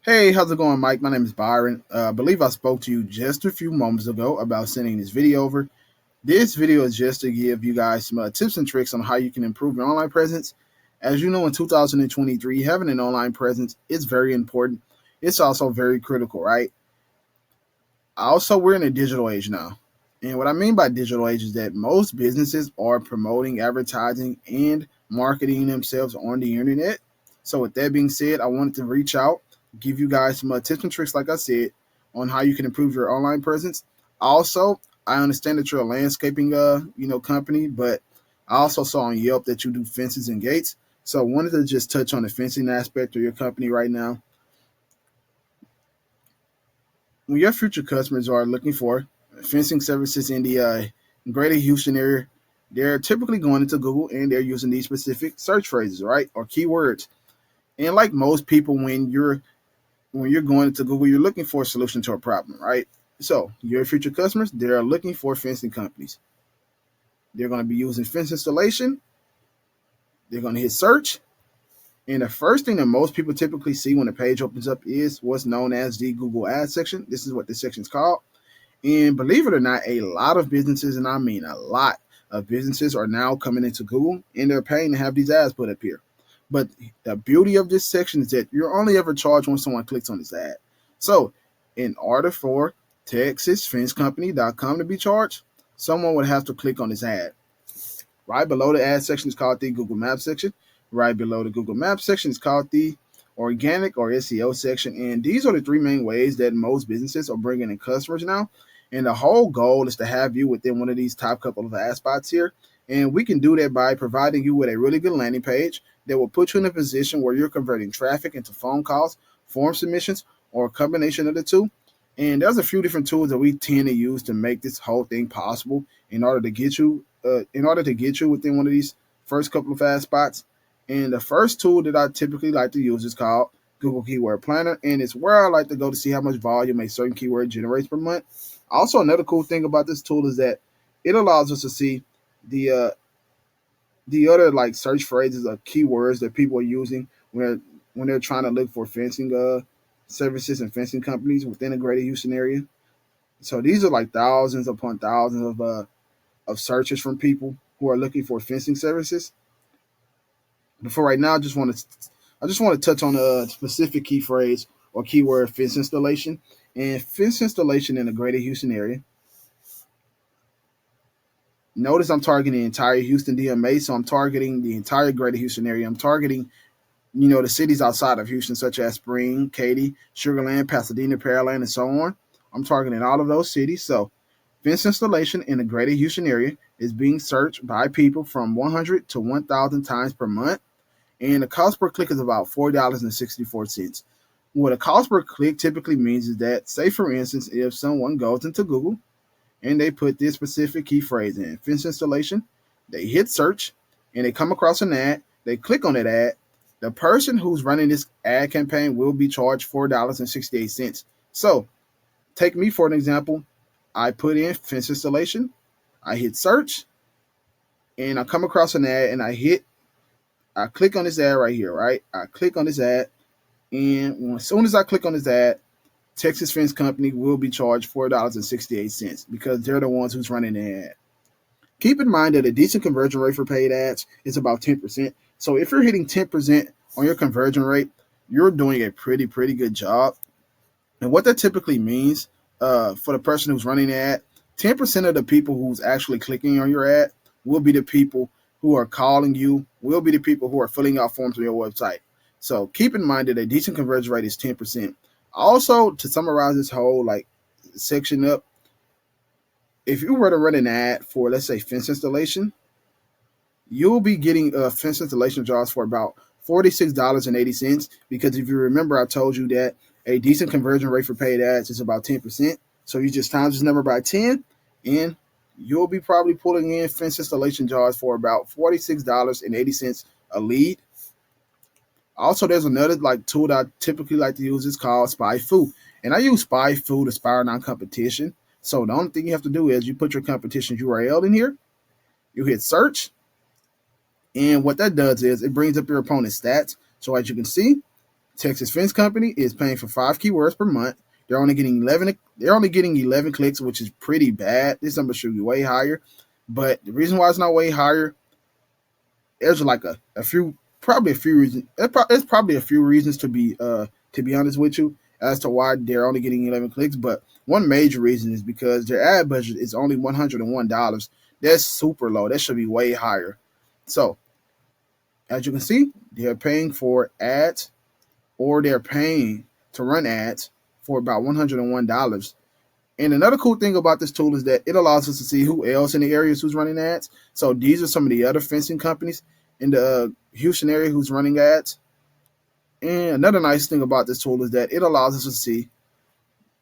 Hey, how's it going, Mike? My name is Byron. I believe I spoke to you just a few moments ago about sending this video over. This video is just to give you guys some tips and tricks on how you can improve your online presence. As you know, in 2023, having an online presence is very important. It's also very critical, right? Also, we're in a digital age now. And what I mean by digital age is that most businesses are promoting, advertising, and marketing themselves on the internet. So, with that being said, I wanted to reach out, give you guys some tips and tricks, like I said, on how you can improve your online presence. Also, I understand that you're a landscaping, company, but I also saw on Yelp that you do fences and gates. So, I wanted to just touch on the fencing aspect of your company right now. When your future customers are looking for fencing services in the greater Houston area, they're typically going into Google and they're using these specific search phrases, right, or keywords. And like most people, when you're going into Google, you're looking for a solution to a problem, right? So your future customers, they're looking for fencing companies. They're going to be using fence installation. They're going to hit search, and the first thing that most people typically see when the page opens up is what's known as the Google Ads section. This is what this section is called. And believe it or not, a lot of businesses, and I mean a lot of businesses, are now coming into Google and they're paying to have these ads put up here. But the beauty of this section is that you're only ever charged when someone clicks on this ad. So, in order for TexasFenceCompany.com to be charged, someone would have to click on this ad. Right below the ad section is called the Google Maps section. Right below the Google Maps section is called the organic or SEO section. And these are the three main ways that most businesses are bringing in customers now. And the whole goal is to have you within one of these top couple of ad spots here. And we can do that by providing you with a really good landing page that will put you in a position where you're converting traffic into phone calls, form submissions, or a combination of the two. And there's a few different tools that we tend to use to make this whole thing possible in order to get you within one of these first couple of ad spots. And the first tool that I typically like to use is called Google Keyword Planner, and it's where I like to go to see how much volume a certain keyword generates per month. Also, another cool thing about this tool is that it allows us to see the uh, the other like search phrases or keywords that people are using when they're trying to look for fencing services and fencing companies within the greater Houston area. So these are like thousands upon thousands of searches from people who are looking for fencing services. But for right now, I just want to touch on a specific key phrase or keyword: fence installation. And fence installation in the greater Houston area. Notice I'm targeting the entire Houston DMA, so I'm targeting the entire greater Houston area. I'm targeting, the cities outside of Houston, such as Spring, Katy, Sugarland, Pasadena, Pearland, and so on. I'm targeting all of those cities. So fence installation in the greater Houston area is being searched by people from 100 to 1,000 times per month, and the cost per click is about $4.64. What a cost per click typically means is that, say for instance, if someone goes into Google and they put this specific key phrase in fence installation, they hit search, and they come across an ad, they click on that ad, the person who's running this ad campaign will be charged $4.68. So take me for an example. I put in fence installation, I hit search, and I come across an ad, and I click on this ad right here, right? I click on this ad, and as soon as I click on this ad, Texas Fence Company will be charged $4.68 because they're the ones who's running the ad. Keep in mind that a decent conversion rate for paid ads is about 10%. So if you're hitting 10% on your conversion rate, you're doing a pretty good job. And what that typically means for the person who's running the ad, 10% of the people who's actually clicking on your ad will be the people who are calling you, will be the people who are filling out forms on your website. So keep in mind that a decent conversion rate is 10%. Also, to summarize this whole like section up, if you were to run an ad for, let's say, fence installation, you'll be getting fence installation jobs for about $46.80. Because if you remember, I told you that a decent conversion rate for paid ads is about 10%. So you just times this number by 10, and you'll be probably pulling in fence installation jobs for about $46.80 a lead. Also, there's another like tool that I typically like to use. It's called Spy Fu, and I use Spy Fu to spy on competition. So the only thing you have to do is you put your competition's URL in here, you hit search, and what that does is it brings up your opponent's stats. So as you can see, Texas Fence Company is paying for 5 keywords per month. They're only getting 11. They're only getting 11 clicks, which is pretty bad. This number should be way higher. But the reason why it's not way higher, there's like a few, probably a few reasons. It's probably a few reasons to be honest with you as to why they're only getting 11 clicks. But one major reason is because their ad budget is only $101. That's super low. That should be way higher. So as you can see, they're paying for ads, or they're paying to run ads for about $101. And another cool thing about this tool is that it allows us to see who else in the areas who's running ads. So these are some of the other fencing companies in the Houston area who's running ads. And another nice thing about this tool is that it allows us to see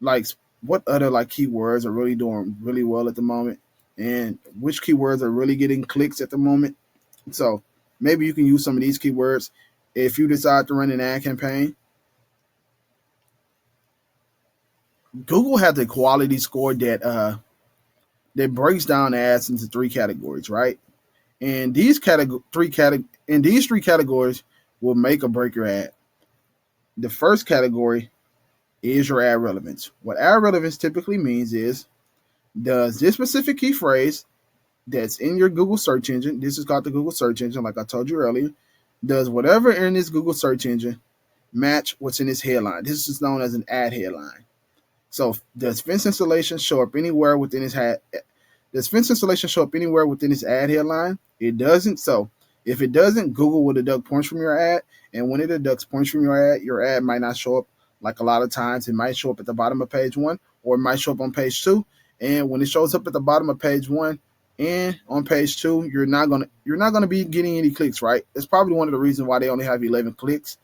like what other like keywords are really doing really well at the moment, and which keywords are really getting clicks at the moment. So maybe you can use some of these keywords if you decide to run an ad campaign. Google has a quality score that breaks down ads into 3 categories, right? And these three categories will make or break your ad. The first category is your ad relevance. What ad relevance typically means is, does this specific key phrase that's in your Google search engine, this is called the Google search engine, like I told you earlier, does whatever in this Google search engine match what's in this headline? This is known as an ad headline. So does fence installation show up anywhere within this ad? Does fence installation show up anywhere within this ad headline? It doesn't. So if it doesn't, Google will deduct points from your ad. And when it deducts points from your ad might not show up like a lot of times. It might show up at the bottom of page 1, or it might show up on page 2. And when it shows up at the bottom of page 1 and on page 2, you're not gonna be getting any clicks, right? It's probably one of the reasons why they only have 11 clicks.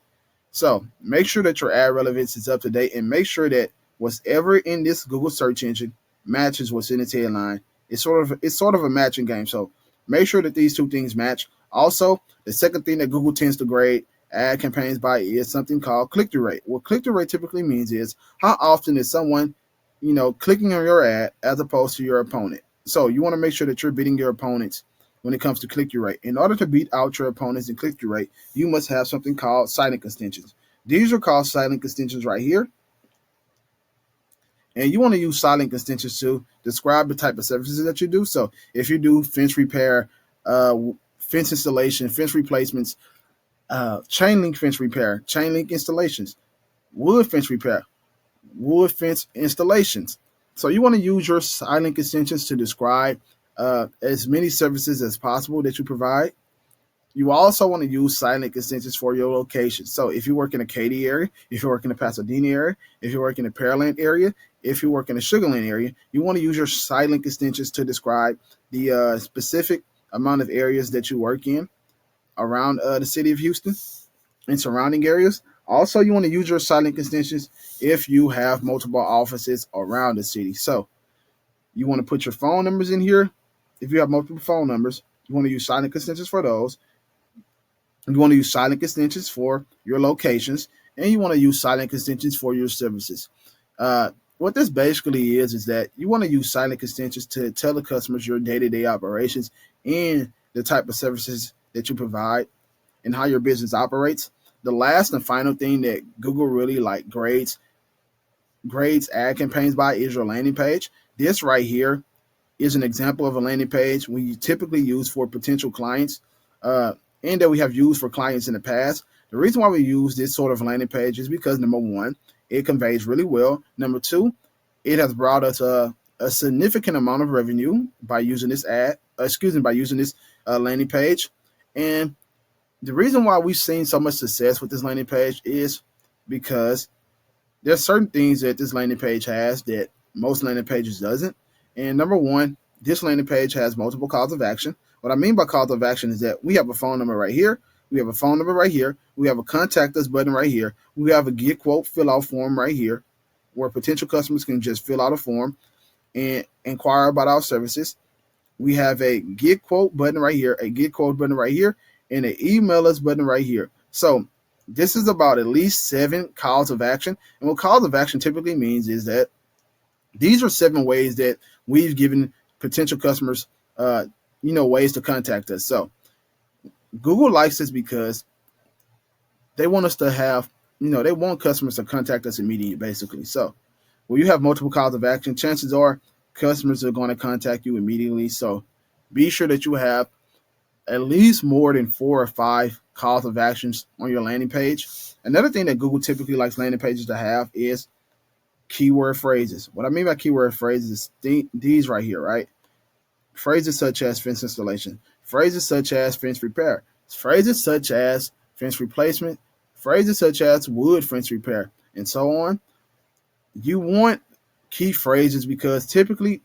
So make sure that your ad relevance is up to date, and make sure that whatever in this Google search engine matches what's in its headline. It's sort of a matching game. So make sure that these two things match. Also, the second thing that Google tends to grade ad campaigns by is something called click-through rate. What click-through rate typically means is how often is someone, clicking on your ad as opposed to your opponent. So you want to make sure that you're beating your opponents when it comes to click-through rate. In order to beat out your opponents in click-through rate, you must have something called silent extensions. These are called silent extensions right here. And you want to use silent extensions to describe the type of services that you do. So if you do fence repair, fence installation, fence replacements, chain link fence repair, chain link installations, wood fence repair, wood fence installations. So you want to use your silent extensions to describe as many services as possible that you provide. You also want to use silent extensions for your location. So if you work in a Katy area, if you work in the Pasadena area, if you work in the Pearland area, if you work in the Sugar Land area, you want to use your silent extensions to describe the specific amount of areas that you work in around the city of Houston and surrounding areas. Also, you want to use your silent extensions if you have multiple offices around the city. So you want to put your phone numbers in here. If you have multiple phone numbers, you want to use silent extensions for those. You want to use silent extensions for your locations, and you want to use silent extensions for your services. What this basically is that you want to use silent extensions to tell the customers your day-to-day operations and the type of services that you provide and how your business operates. The last and final thing that Google really grades ad campaigns by is your landing page. This right here is an example of a landing page we typically use for potential clients, and that we have used for clients in the past. The reason why we use this sort of landing page is because, number one, it conveys really well. Number two, it has brought us a significant amount of revenue by using this landing page. And the reason why we've seen so much success with this landing page is because there's certain things that this landing page has that most landing pages doesn't. And number one, this landing page has multiple calls of action. What I mean by calls of action is that we have a phone number right here. We have a phone number right here. We have a contact us button right here. We have a get quote fill out form right here where potential customers can just fill out a form and inquire about our services. We have a get quote button right here, a get quote button right here, and an email us button right here. So this is about at least 7 calls of action. And what calls of action typically means is that these are 7 ways that we've given potential customers, ways to contact us. So Google likes this because they want us to have they want customers to contact us immediately, basically. So when you have multiple calls of action, chances are customers are going to contact you immediately. So be sure that you have at least more than 4 or 5 calls of actions on your landing page. Another thing that Google typically likes landing pages to have is keyword phrases. What I mean by keyword phrases is these right here, right? Phrases such as fence installation, phrases such as fence repair, phrases such as fence replacement, phrases such as wood fence repair, and so on. You want key phrases because typically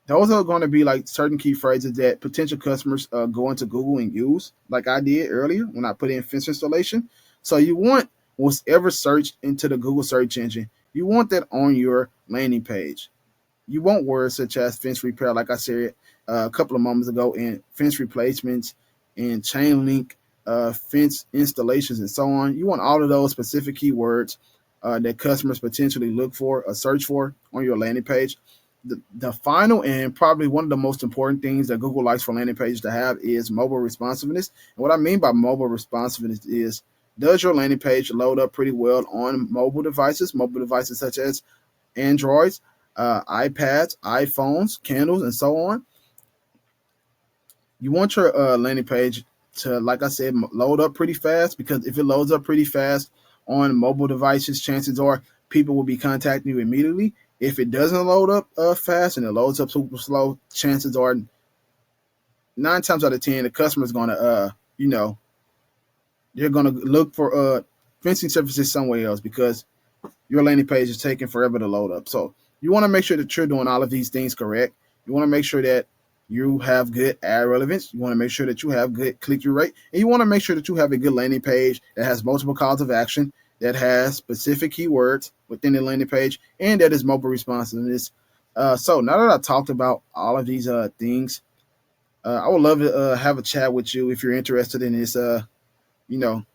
those are going to be like certain key phrases that potential customers go into Google and use, like I did earlier when I put in fence installation. So you want what's ever searched into the Google search engine, you want that on your landing page. You want words such as fence repair, like I said a couple of moments ago, and fence replacements and chain link fence installations and so on. You want all of those specific keywords that customers potentially look for or search for on your landing page. The final and probably one of the most important things that Google likes for landing pages to have is mobile responsiveness. And what I mean by mobile responsiveness is, does your landing page load up pretty well on mobile devices such as Androids, iPads, iPhones, Kindles, and so on? You want your landing page to, like I said, load up pretty fast, because if it loads up pretty fast on mobile devices, chances are people will be contacting you immediately. If it doesn't load up fast and it loads up super slow, chances are 9 times out of 10 the customer is going to, you're going to look for fencing services somewhere else because your landing page is taking forever to load up. So you want to make sure that you're doing all of these things correct. You want to make sure that you have good ad relevance. You want to make sure that you have good click-through rate. And you want to make sure that you have a good landing page that has multiple calls of action, that has specific keywords within the landing page, and that is mobile responsiveness. So now that I talked about all of these things, I would love to have a chat with you if you're interested in this, you know,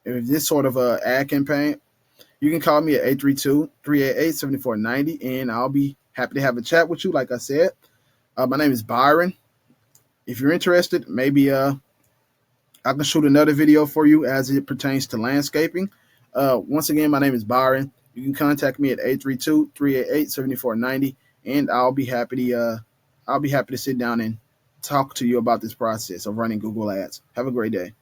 if this sort of ad campaign. You can call me at 832-388-7490, and I'll be happy to have a chat with you. Like I said, my name is Byron. If you're interested, maybe I can shoot another video for you as it pertains to landscaping. Once again, my name is Byron. You can contact me at 832-388-7490, and I'll be happy to sit down and talk to you about this process of running Google Ads. Have a great day.